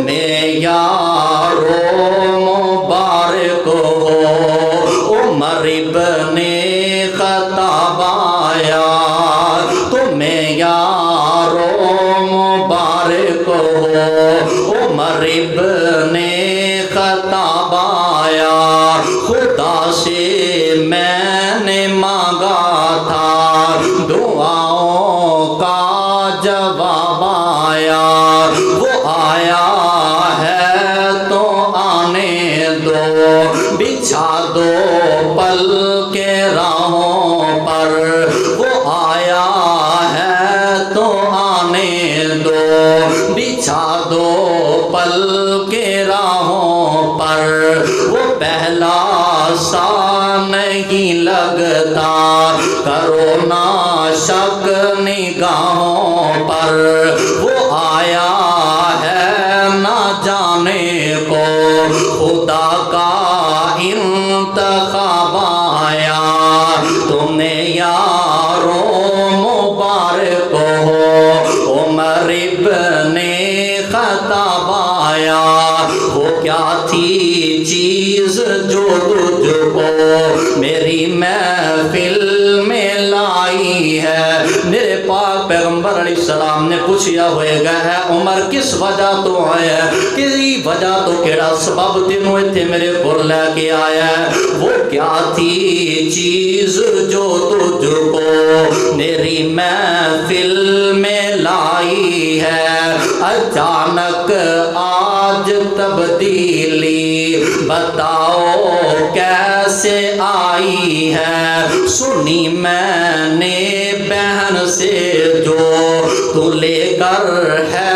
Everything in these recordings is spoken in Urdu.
تمہیں یارو مبارک ہو عمر ابن خطاب آیا تمہیں یارو مبارک ہو عمر ابن خطاب آیا خدا سے میں نے مانگا تھا دعاؤں کا جواب آیا وہ آیا ہے تو آنے دو بچھا دو پل کے راہوں پر وہ آیا ہے تو آنے دو بچھا دو پل کے راہوں پر وہ پہلا سا نہیں لگتا کرو نا شک نگاہوں پر وہ آیا ہے نہ جانے کو خدا کا انتخاب آیا تمہیں یارو مبارک ہو عمر ابن خطاب آیا وہ کیا تھی چیز جو تجھ کو میری محفل میں لائی ہے میرے پاک پیغمبر علیہ السلام نے پوچھیا ہوئے گا ہے عمر کس وجہ تو آیا ہے کسی وجہ تو کیڑا سبب تینوں اتھے میرے پر لے کے آیا ہے وہ کیا تھی چیز جو تجھ کو میری محفل میں لائی ہے اچانک آج تبدیلی بتاؤ کیسے آئی ہے سنی میں نے بہن سے جو تو لے کر ہے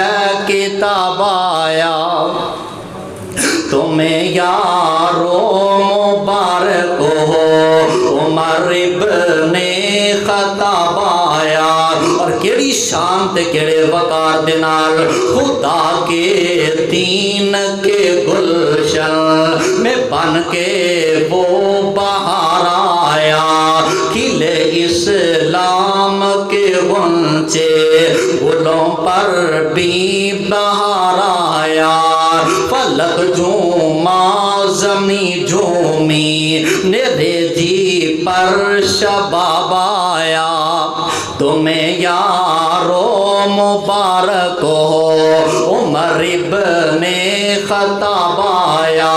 کتاب آیا تمہیں یارو مبارک ہو عمر ابن خطاب آیا اور کیڑی شان تے کیڑے وقار دے نال خدا کے دین کے گلشن میں بن کے وہ بہار آیا کھلے اسلام کے غنچے گلوں پر بھی بہار آیا فلک جھوما زمین جھومی میرے جی پر شباب آیا تمہیں یارو مبارک ہو عمر ابن خطاب آیا